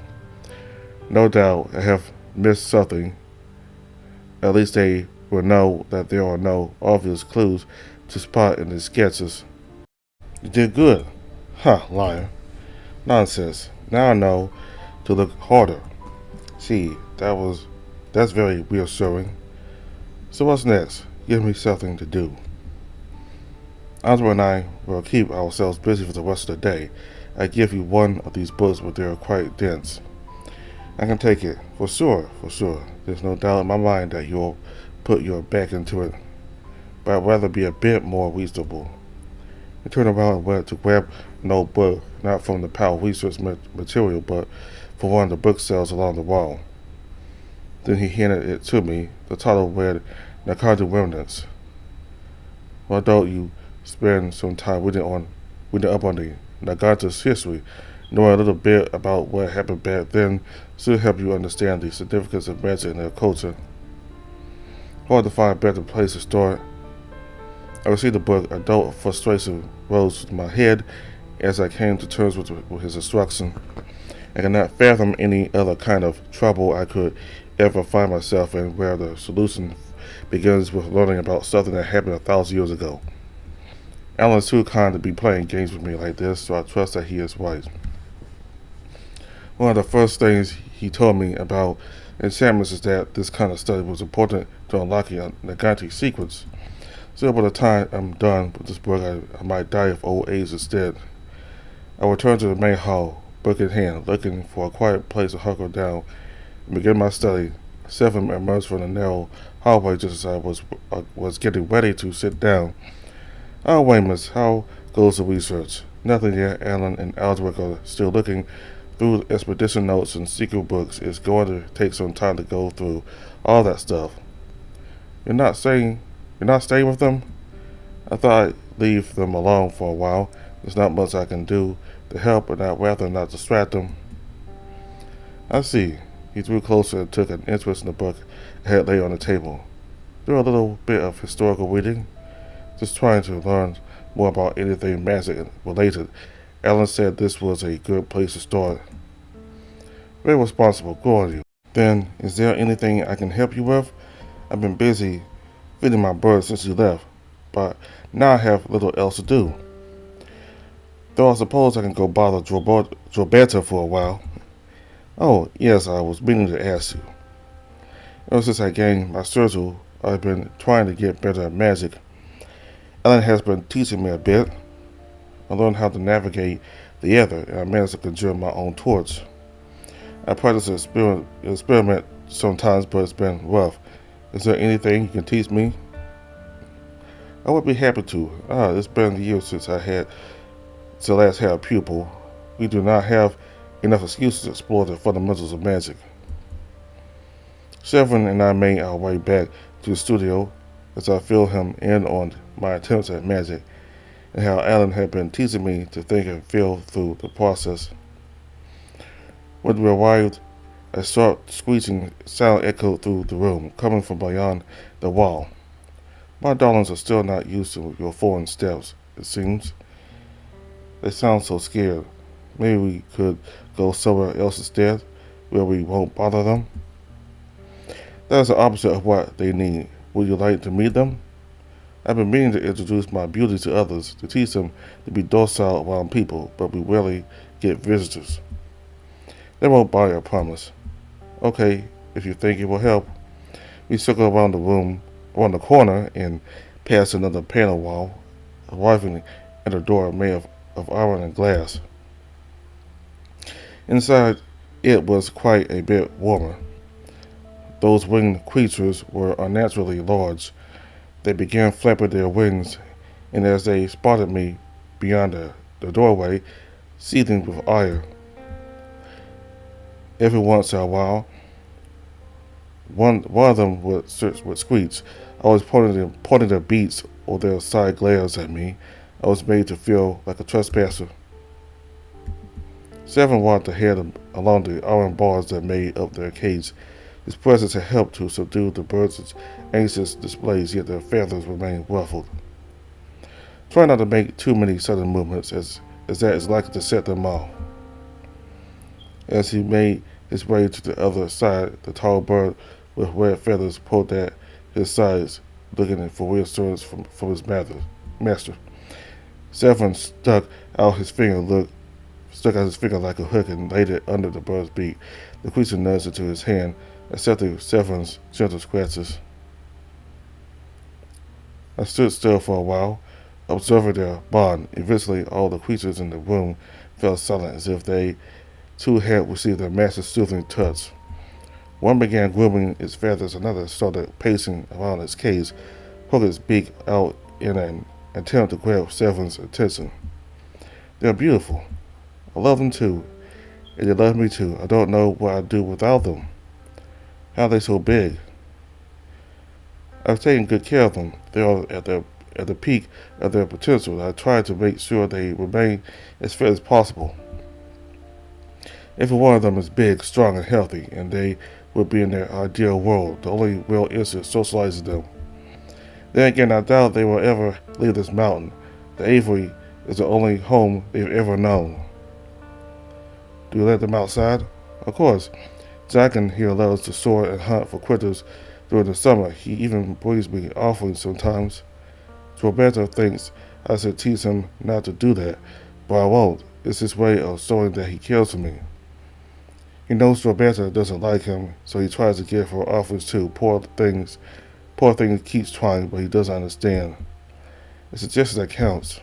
No doubt I have missed something. At least they will know that there are no obvious clues to spot in the sketches. You did good. Huh, liar. Nonsense. Now I know to look harder. See, that's very reassuring. So what's next? Give me something to do. Andre and I will keep ourselves busy for the rest of the day. I give you one of these books, but they are quite dense. I can take it, for sure, for sure. There's no doubt in my mind that you'll put your back into it, but I'd rather be a bit more reasonable. He turned around and went to grab an old book, not from the pile of research material, but from one of the bookshelves along the wall. Then he handed it to me. The title read, Narcotic Remnants. Why don't you spend some time reading up on the Nagatas history, knowing a little bit about what happened back then should help you understand the significance of magic in their culture. Hard to find a better place to start. I received the book. Adult frustration rose to my head as I came to terms with his instruction. I cannot fathom any other kind of trouble I could ever find myself in where the solution begins with learning about something that happened 1,000 years ago. Alan is too kind to be playing games with me like this, so I trust that he is right. One of the first things he told me about enchantments is that this kind of study was important to unlocking a Nagante secrets. So by the time I'm done with this book, I might die of old age instead. I returned to the main hall, book in hand, looking for a quiet place to hunker down and begin my study. Seven emerged from the narrow hallway just as I was getting ready to sit down. Oh, Weymouth, how goes the research? Nothing yet. Alan and Aldrich are still looking through expedition notes and secret books. It's going to take some time to go through all that stuff. You're not staying with them? I thought I'd leave them alone for a while. There's not much I can do to help, and I'd rather not distract them. I see. He drew closer and took an interest in the book I had laid on the table. Do a little bit of historical reading. Just trying to learn more about anything magic related. Alan said this was a good place to start. Very responsible. Good on you. Then, is there anything I can help you with? I've been busy feeding my birds since you left, but now I have little else to do. Though I suppose I can go bother Roberta for a while. Oh, yes, I was meaning to ask you. Ever since I gained my sigil, I've been trying to get better at magic. Ellen has been teaching me a bit. I learned how to navigate the ether, and I managed to conjure my own torch. I practice and experiment sometimes, but it's been rough. Is there anything you can teach me? I would be happy to. It's been years since last had a pupil. We do not have enough excuses to explore the fundamentals of magic. Severin and I made our way back to the studio as I filled him in on my attempts at magic and how Alan had been teaching me to think and feel through the process. When we arrived, a sharp screeching sound echoed through the room, coming from beyond the wall. My darlings are still not used to your foreign steps, it seems. They sound so scared. Maybe we could go somewhere else instead, where we won't bother them. That is the opposite of what they need. Would you like to meet them? I've been meaning to introduce my beauty to others, to teach them to be docile around people, but we rarely get visitors. They won't bother, I promise. Okay, if you think it will help. We circled around the corner, and past another panel wall, arriving at a door made of iron and glass. Inside, it was quite a bit warmer. Those winged creatures were unnaturally large. They began flapping their wings, and as they spotted me beyond the doorway, seething with ire. Every once in a while, one of them would screech, always pointing their beaks or their side glares at me. I was made to feel like a trespasser. Seven walked ahead along the iron bars that made up their cage. His presence had helped to subdue the birds' anxious displays, yet their feathers remained ruffled. Try not to make too many sudden movements, as that is likely to set them off. As he made his way to the other side, the tall bird with red feathers pulled at his sides, looking for reassurance from his master. Severin stuck out his finger like a hook and laid it under the bird's beak. The creature nudged into his hand, accepting Severin's gentle scratches. I stood still for a while, observing their bond. Eventually, all the creatures in the room fell silent as if they, too, had received their master's soothing touch. One began grooming its feathers, another started pacing around its cage, hooked its beak out in an attempt to grab Severin's attention. They're beautiful. I love them too, and they love me too. I don't know what I'd do without them. How are they so big? I've taken good care of them. They are at the peak of their potential. I try to make sure they remain as fit as possible. Every one of them is big, strong, and healthy, and they would be in their ideal world. The only real issue is socializing them. Then again, I doubt they will ever leave this mountain. The aviary is the only home they've ever known. Do you let them outside? Of course. Dragon here loves to soar and hunt for critters during the summer. He even brings me offerings sometimes. Pervader thinks I should teach him not to do that, but I won't. It's his way of showing that he cares for me. He knows Pervader doesn't like him, so he tries to give her offerings too. Poor thing keeps trying, but he doesn't understand. It's a gesture that counts.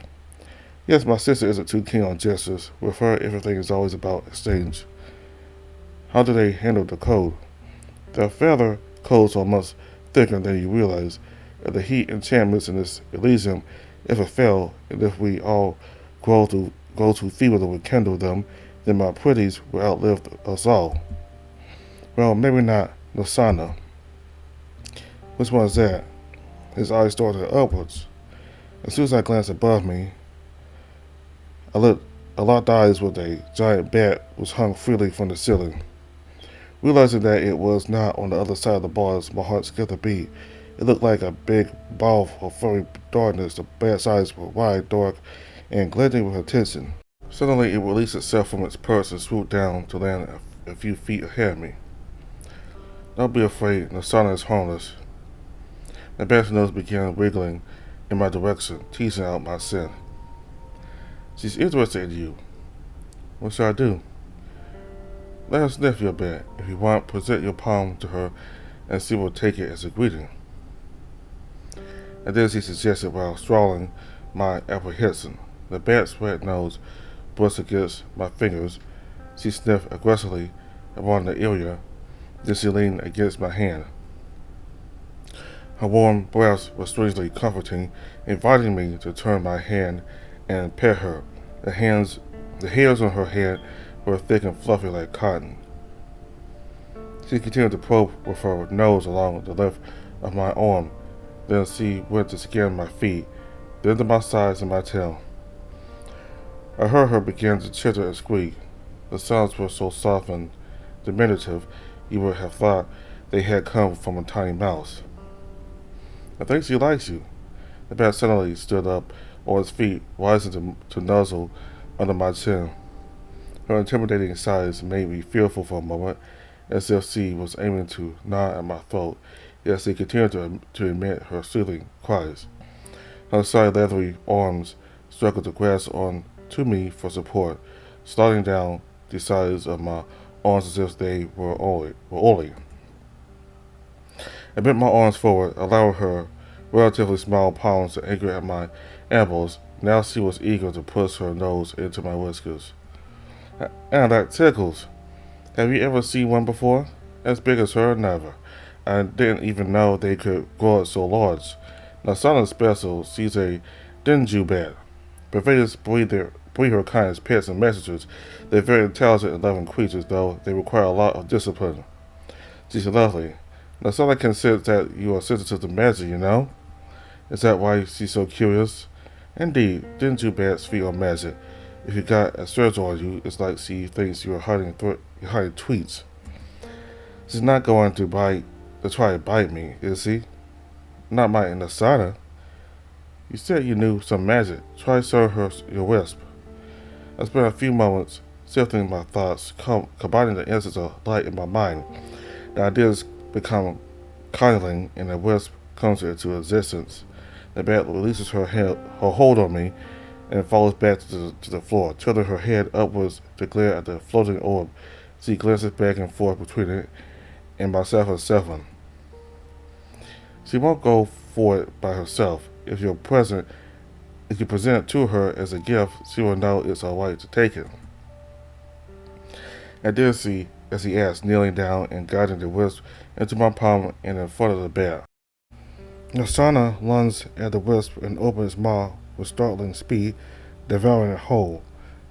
Yes, my sister isn't too keen on gestures. With her, everything is always about exchange. How do they handle the cold? Their feather coats are much thicker than you realize. If the heat enchantments in this Elysium ever fail, and if we all grow too feeble to rekindle them, then my pretties will outlive us all. Well, maybe not Lasana. Which one is that? His eyes started upwards. As soon as I glanced above me, I locked eyes with a giant bat which hung freely from the ceiling. Realizing that it was not on the other side of the bars, my heart skipped a beat. It looked like a big ball of furry darkness. The bat's eyes were wide, dark, and glinting with attention. Suddenly, it released itself from its perch and swooped down to land a few feet ahead of me. Don't be afraid, Nasana is harmless. The bat's nose began wiggling in my direction, teasing out my scent. She's interested in you. What should I do? Let her sniff your bat. If you want, present your palm to her, and she will take it as a greeting. And then she suggested while swallowing my apprehension. The bat's wet nose brushed against my fingers. She sniffed aggressively around the area. Then she leaned against my hand. Her warm breath was strangely comforting, inviting me to turn my hand and pet her. The hairs on her head were thick and fluffy like cotton. She continued to probe with her nose along the length of my arm. Then she went to scan my feet, then to my sides and my tail. I heard her begin to chitter and squeak. The sounds were so soft and diminutive, you would have thought they had come from a tiny mouse. I think she likes you. The bat suddenly stood up on its feet, rising to nuzzle under my chin. Her intimidating size made me fearful for a moment, as if she was aiming to gnaw at my throat, yet she continued to emit her soothing cries. Her side leathery arms struggled to grasp on to me for support, sliding down the sides of my arms as if they were oily. I bent my arms forward, allowing her relatively small palms to anchor at my elbows. Now she was eager to push her nose into my whiskers. And that tickles. Have you ever seen one before? As big as her? Never. I didn't even know they could grow so large. Nasana's special. She's a Denju bat. Pervaders breed her kind as pets and messengers. They're very intelligent and loving creatures, though they require a lot of discipline. She's lovely. Nasana can sense that you are sensitive to magic, you know? Is that why she's so curious? Indeed, Denju bats feed on magic. If you got a surge on you, it's like she thinks you're hiding tweets. She's not going to try to bite me, is she? Not my Nasana. You said you knew some magic. Try showing her your wisp. I spent a few moments sifting my thoughts, combining the instance of light in my mind. The ideas become kindling, and the wisp comes into existence. The bat releases her hold on me and falls back to the floor, tilting her head upwards to glare at the floating orb. She glances back and forth between it and myself and Seven. She won't go for it by herself. If you present it to her as a gift, she will know it's alright to take it. I did see as he asked, kneeling down and guiding the wisp into my palm and in front of the bear. Nasana lunged at the wisp and opened its maw with startling speed, devouring it whole.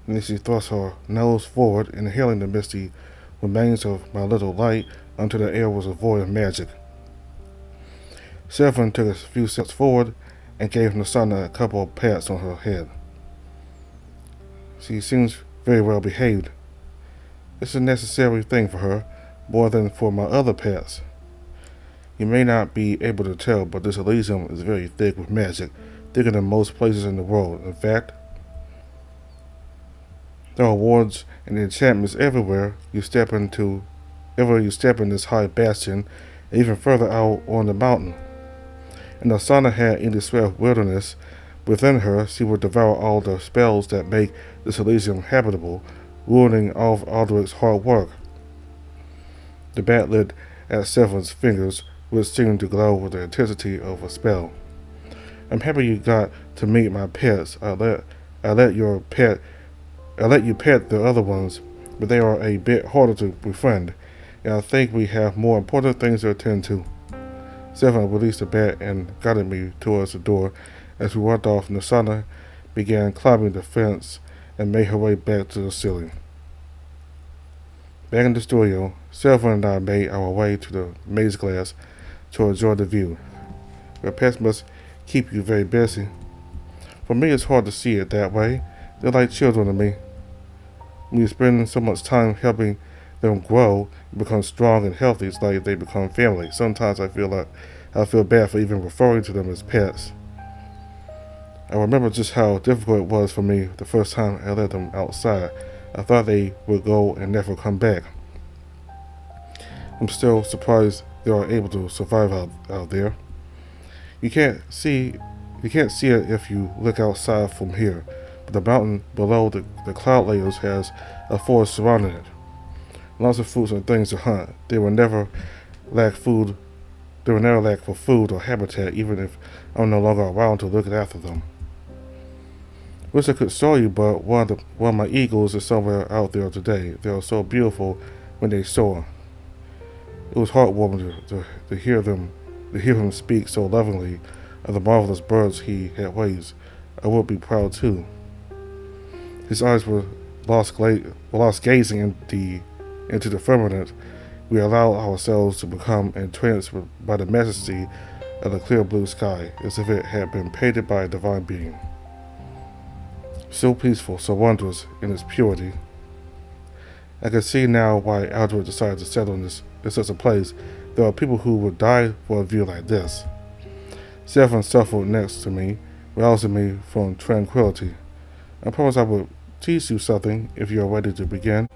Then she thrust her nose forward, inhaling the misty remains of my little light until the air was a void of magic. Severin took a few steps forward and gave Nasana a couple of pats on her head. She seems very well behaved. It's a necessary thing for her, more than for my other pets. You may not be able to tell, but this Elysium is very thick with magic, thicker than most places in the world. In fact, there are wards and enchantments everywhere you step in this high bastion, and even further out on the mountain. And the Sana had any swift wilderness within her, she would devour all the spells that make this Elysium habitable, ruining all of Aldrich's hard work. The bat lit at Severin's fingers, which seemed to glow with the intensity of a spell. I'm happy you got to meet my pets. I let you pet the other ones, but they are a bit harder to befriend, and I think we have more important things to attend to. Severin released the bat and guided me towards the door. As we walked off, Nasana began climbing the fence and made her way back to the ceiling. Back in the studio, Severin and I made our way to the maze glass to enjoy the view. Your pets must keep you very busy. For me, it's hard to see it that way. They're like children to me. When you spend so much time helping them grow and become strong and healthy, it's like they become family. Sometimes I feel bad for even referring to them as pets. I remember just how difficult it was for me the first time I let them outside. I thought they would go and never come back. I'm still surprised they are able to survive out there. You can't see it if you look outside from here, but the mountain below the cloud layers has a forest surrounding it. Lots of fruits and things to hunt. They will never lack for food or habitat, even if I'm no longer around to look after them. Wish I could show you, but one of my eagles is somewhere out there today. They are so beautiful when they soar. It was heartwarming to hear him speak so lovingly of the marvelous birds he had raised. I would be proud too. His eyes were lost gazing into the firmament. We allowed ourselves to become entranced by the majesty of the clear blue sky, as if it had been painted by a divine being. So peaceful, so wondrous in its purity. I can see now why Aldrich decided to settle in such a place. There are people who would die for a view like this. Severin shuffled next to me, rousing me from tranquility. I promised I would teach you something if you are ready to begin.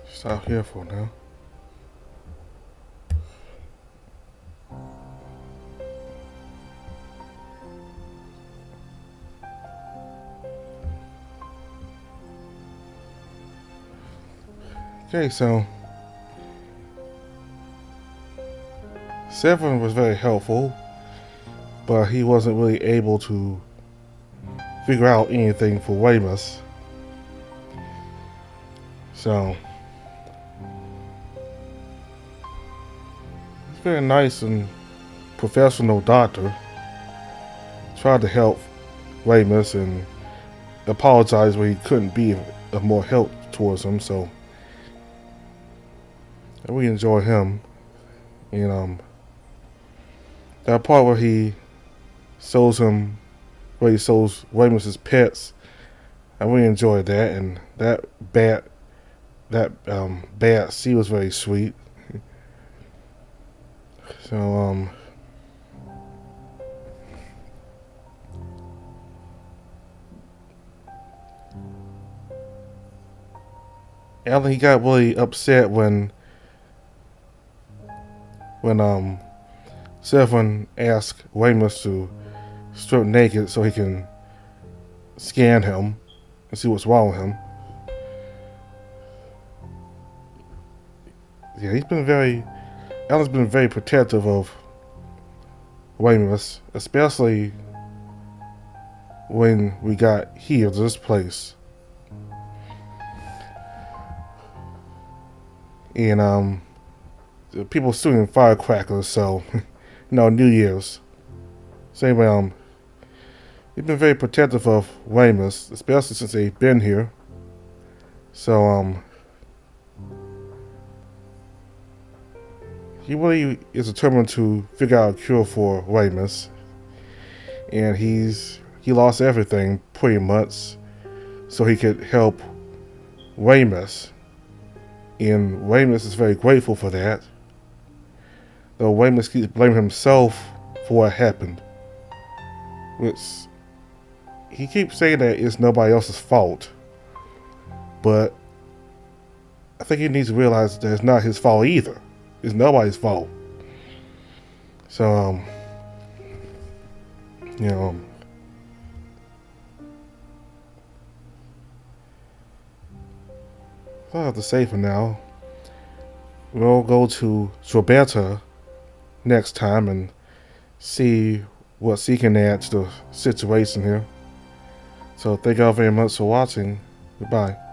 Stop here for now. Okay, so Severin was very helpful, but he wasn't really able to figure out anything for Weymouth. So he's a very nice and professional doctor. Tried to help Weymouth and apologized when he couldn't be of more help towards him, so we enjoy him. And that part where he shows Weymouth's pets, I really enjoyed that. And that bat, she was very sweet. So Alan, he got really upset when Seven asks Weymouth to strip naked so he can scan him and see what's wrong with him. Yeah, Alan's been very protective of Weymouth, especially when we got here to this place. And the people shooting firecrackers, so New Year's. So anyway, he's been very protective of Weymouth, especially since they've been here. So he really is determined to figure out a cure for Weymouth, and he lost everything pretty much, so he could help Weymouth. And Weymouth is very grateful for that, though Weymouth keeps blaming himself for what happened, which he keeps saying that it's nobody else's fault, but I think he needs to realize that it's not his fault either. It's nobody's fault. So, I have to say for now. We'll go to Pervader next time and see what he can add to the situation here. So thank y'all very much for watching. Goodbye.